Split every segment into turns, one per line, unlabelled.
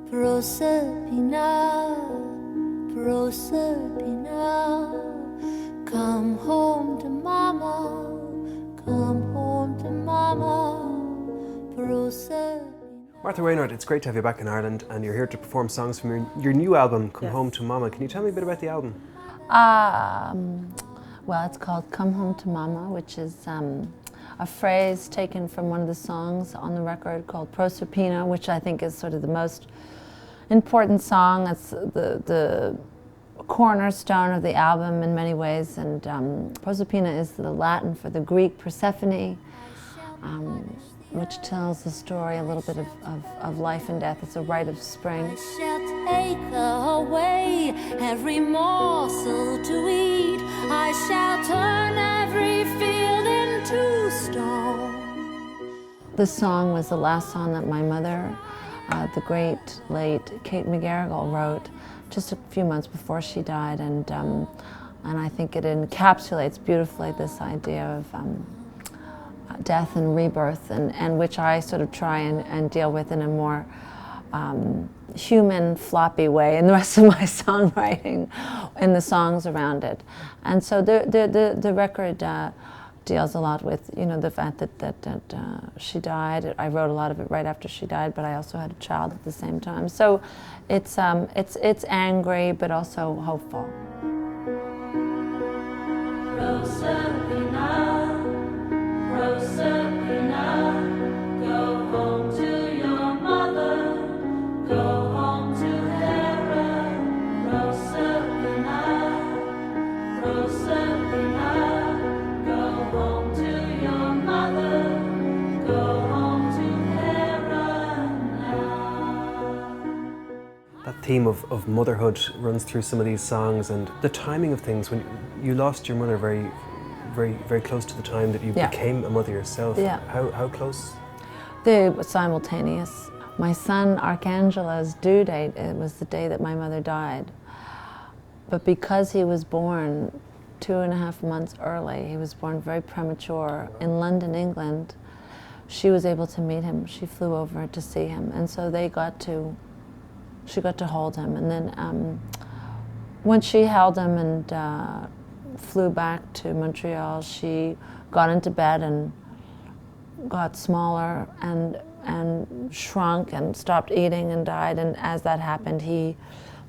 Proserpina, Proserpina, come home to mama, come home to mama, Proserpina.
Martha Wainwright, it's great to have you back in Ireland, and you're here to perform songs from your new album, Come Home to Mama. Can you tell me a bit about the album?
Well, it's called Come Home to Mama, which is a phrase taken from one of the songs on the record called Proserpina, which I think is sort of the most important song. It's the cornerstone of the album in many ways, and Proserpina is the Latin for the Greek Persephone, which tells the story a little bit of life and death. It's a rite of spring.
I shall take away every morsel to eat. I shall turn every field into stone.
This song was the last song that my mother, the great late Kate McGarrigle, wrote just a few months before she died, and I think it encapsulates beautifully this idea of death and rebirth, and which I sort of try and deal with in a more human, floppy way in the rest of my songwriting and the songs around it. And so the record deals a lot with, you know, the fact that she died. I wrote a lot of it right after she died, but I also had a child at the same time. So it's angry, but also hopeful.
Proserpina, Proserpina, go home to your mother, go home to Hera. Proserpina, Proserpina, go home to your mother, go home to Hera now.
That theme of motherhood runs through some of these songs, and the timing of things when you lost your mother very close to the time that you became a mother yourself.
Yeah.
How close?
They were simultaneous. My son Arcangela's due date, it was the day that my mother died. But because he was born 2.5 months early, he was born very premature in London, England, she was able to meet him. She flew over to see him, and so she got to hold him. And then when she held him and flew back to Montreal, she got into bed and got smaller and shrunk and stopped eating and died. And as that happened,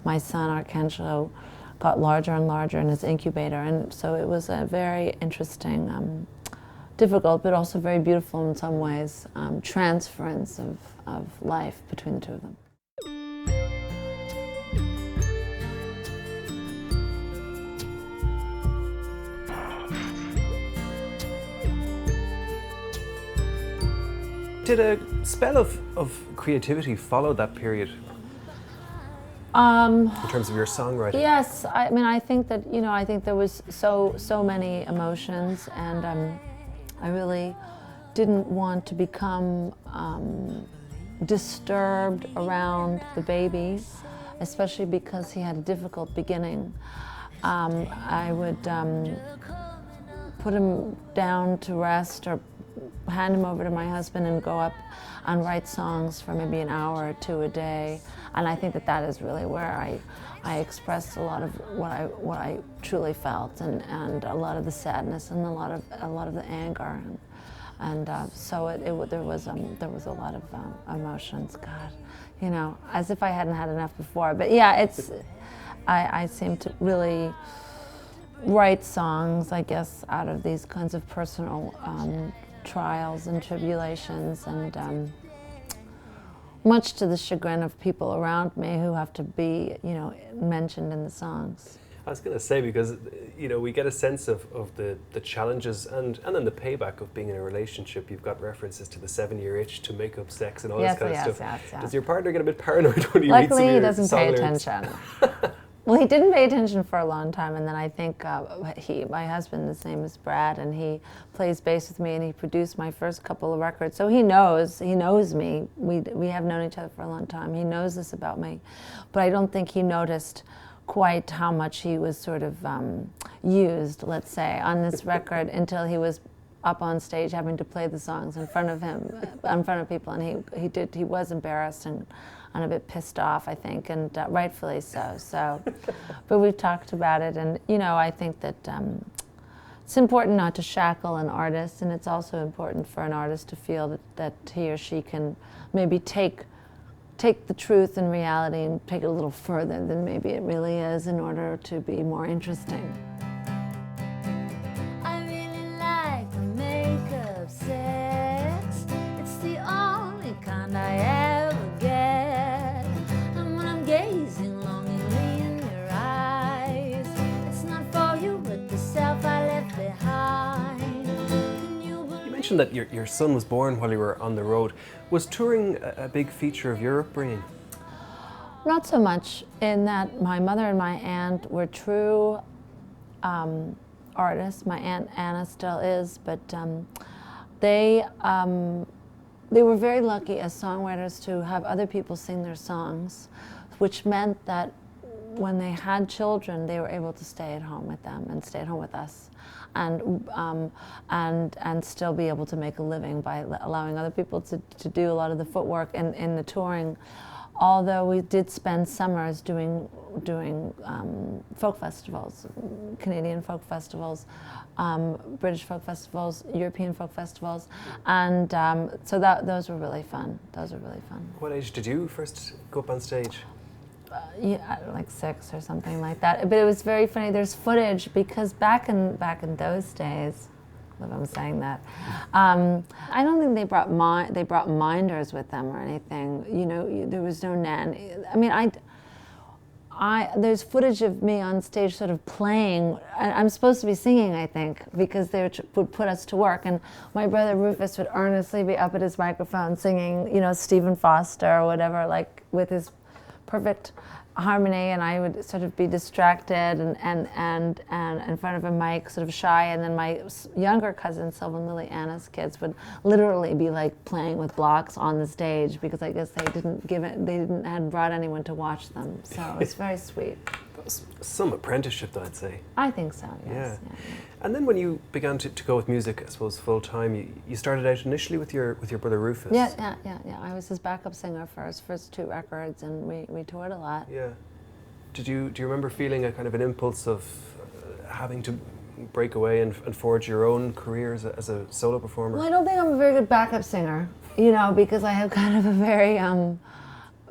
my son Arcangelo, got larger and larger in his incubator. And so it was a very interesting, difficult, but also very beautiful in some ways, transference of life between the two of them.
Did a spell of creativity follow that period? In terms of your songwriting?
Yes, I mean, I think that, you know, I think there was so many emotions, and I really didn't want to become disturbed around the baby, especially because he had a difficult beginning. I would put him down to rest or hand him over to my husband and go up and write songs for maybe an hour or two a day. And I think that is really where I expressed a lot of what I truly felt, and a lot of the sadness and a lot of the anger, and so there was a lot of emotions. God, you know, as if I hadn't had enough before. But yeah, I seem to really write songs, I guess, out of these kinds of personal trials and tribulations, and much to the chagrin of people around me who have to be, you know, mentioned in the songs.
I was going to say, because, you know, we get a sense of the challenges and then the payback of being in a relationship. You've got references to the 7-year itch, to make-up sex and all this kind of stuff.
Yes.
Does your partner get a bit paranoid when you read some of your
Luckily, he doesn't pay attention. Well, he didn't pay attention for a long time, and then I think my husband, the same as Brad, and he plays bass with me, and he produced my first couple of records. So he knows me. We have known each other for a long time. He knows this about me, but I don't think he noticed quite how much he was sort of used, let's say, on this record until he was up on stage having to play the songs in front of him, in front of people, and he was embarrassed and a bit pissed off, I think, and rightfully so. So, but we've talked about it, and I think that it's important not to shackle an artist, and it's also important for an artist to feel that he or she can maybe take the truth and reality and take it a little further than maybe it really is in order to be more interesting.
I really like the makeup sex. It's the only kind I ever get. And when I'm gazing longingly in your eyes, it's not for you but the self I left behind.
You mentioned that your son was born while you were on the road. Was touring a big feature of your upbringing?
Not so much, in that my mother and my aunt were true artists. My Aunt Anna still is, but they were very lucky as songwriters to have other people sing their songs, which meant that when they had children, they were able to stay at home with them and stay at home with us, and still be able to make a living by allowing other people to do a lot of the footwork in the touring. Although we did spend summers doing folk festivals, Canadian folk festivals, British folk festivals, European folk festivals, and so those were really fun. Those were really fun.
What age did you first go up on stage?
Yeah, like 6 or something like that. But it was very funny. There's footage because back in those days, if I'm saying that, I don't think they brought minders with them or anything. There was no nanny. I mean, there's footage of me on stage sort of playing. I'm supposed to be singing, I think, because they would put us to work. And my brother Rufus would earnestly be up at his microphone singing, Stephen Foster or whatever, like with his perfect harmony, and I would sort of be distracted and in front of a mic, sort of shy. And then my younger cousin, Sylvan Lily Anna's kids, would literally be like playing with blocks on the stage because I guess they hadn't brought anyone to watch them. So it's very sweet.
That was some apprenticeship, though, I'd say.
I think so. Yes.
Yeah. And then when you began to go with music, I suppose full time, you started out initially with your brother Rufus.
Yeah. I was his backup singer for his first 2 records, and we toured a lot.
Yeah. Do you remember feeling a kind of an impulse of having to break away and forge your own career as a solo performer?
Well, I don't think I'm a very good backup singer, because I have kind of a very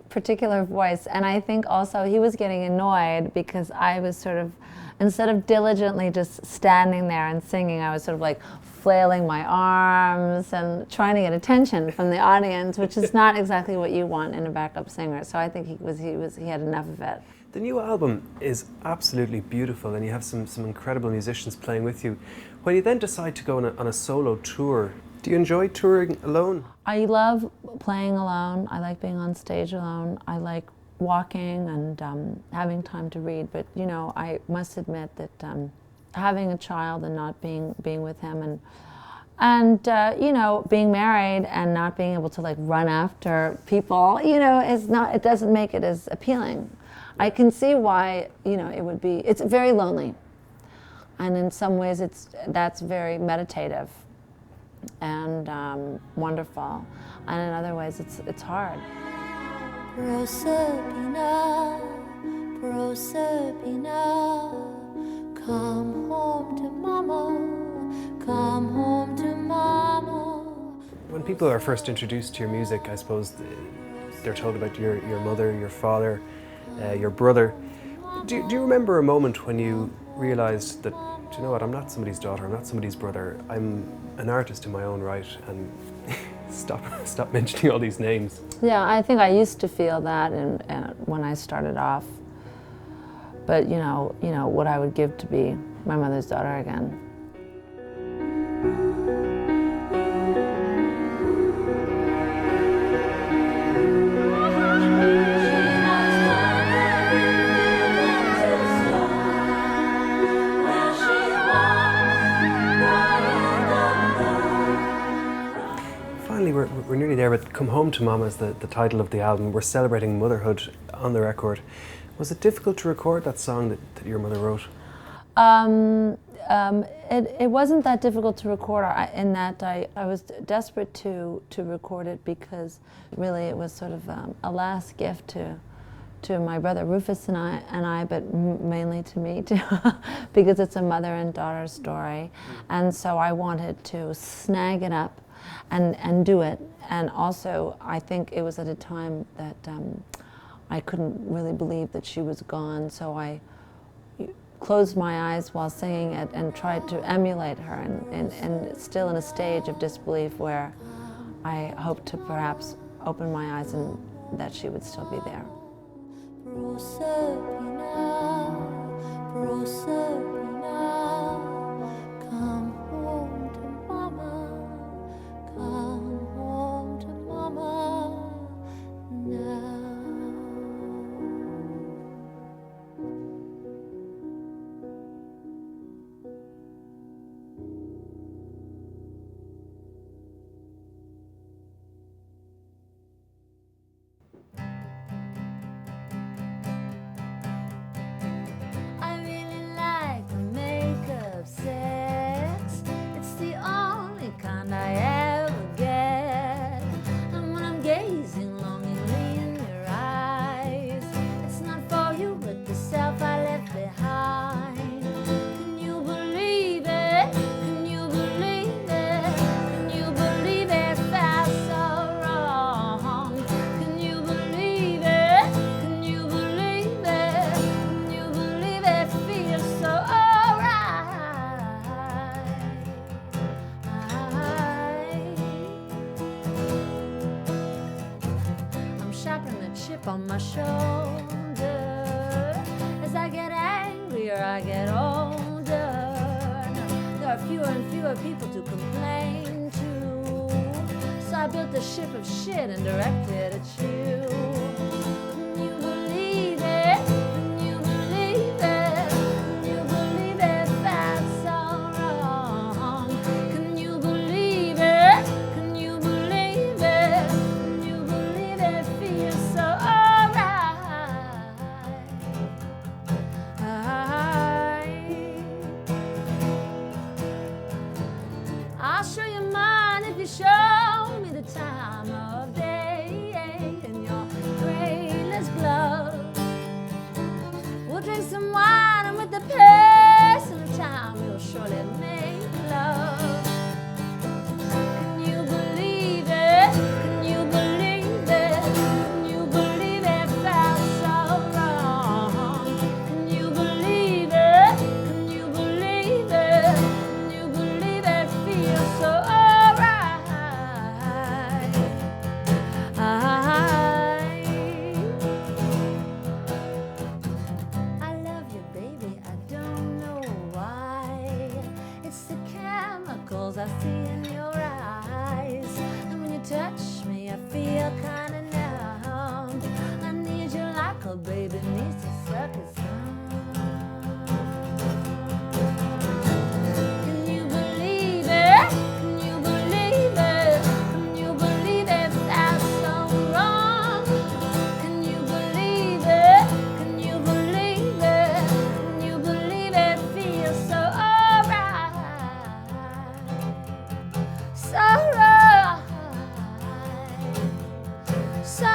particular voice, and I think also he was getting annoyed because I was sort of, instead of diligently just standing there and singing, I was sort of like flailing my arms and trying to get attention from the audience, which is not exactly what you want in a backup singer. So I think he had enough of it.
The new album is absolutely beautiful, and you have some incredible musicians playing with you. When you then decide to go on a solo tour, do you enjoy touring alone? I
love playing alone. I like being on stage alone. I like walking and having time to read. But I must admit that having a child and not being with him, and being married and not being able to like run after people, it doesn't make it as appealing. I can see why it's very lonely, and in some ways that's very meditative and wonderful, and in other ways it's hard.
Proserpina, Proserpina, come home to mama, come home to mama.
When people are first introduced to your music, I suppose they're told about your mother, your father, your brother. Do you remember a moment when you realized that, do you know what, I'm not somebody's daughter, I'm not somebody's brother, I'm an artist in my own right, and stop mentioning all these names?
Yeah, I think I used to feel that when I started off. But what I would give to be my mother's daughter again.
We're nearly there, but Come Home to Mama is the title of the album. We're celebrating motherhood on the record. Was it difficult to record that song that your mother wrote?
It wasn't that difficult to record, in that I was desperate to record it, because really it was sort of a last gift to my brother Rufus and I, but mainly to me too, because it's a mother and daughter story. And so I wanted to snag it up and do it. And also I think it was at a time that I couldn't really believe that she was gone, so I closed my eyes while singing it and tried to emulate her, and still in a stage of disbelief where I hoped to perhaps open my eyes and that she would still be there.
Come home to mama, come home to mama now. I really like the makeup sex. It's the only kind I ever get. And when I'm gazing longingly in your eyes, it's not for you but the self I left behind. Can you believe it? Can you believe it? Can you believe it felt so wrong? Can you believe it? Can you believe it? Can you believe it feels so alright? I'm sharpening the chip on my shoulder. As I get angrier, I get older. There are fewer and fewer people to complain to. So I built a ship of shit and directed at you. Can you believe it? Can you believe it? Can you believe it felt so wrong? Can you believe it? Can you believe it? Can you believe it feels so alright? I'll show you mine if you show me the time of day in your brainless glove. We'll drink some wine, and with the passing of time, we'll surely make love. Can you believe it? Can you believe it? Can you believe it felt so wrong? Can you believe it? Can you believe it? Can you believe it feels so alright? I love you, baby, I don't know why. It's the chemicals I see in your eyes. And when you touch me, I feel kinda numb. I need you like a baby needs to suck his thumb. Can you believe it? Can you believe it? Can you believe it felt so wrong? Can you believe it? Can you believe it? Can you believe it feels so alright? So right. So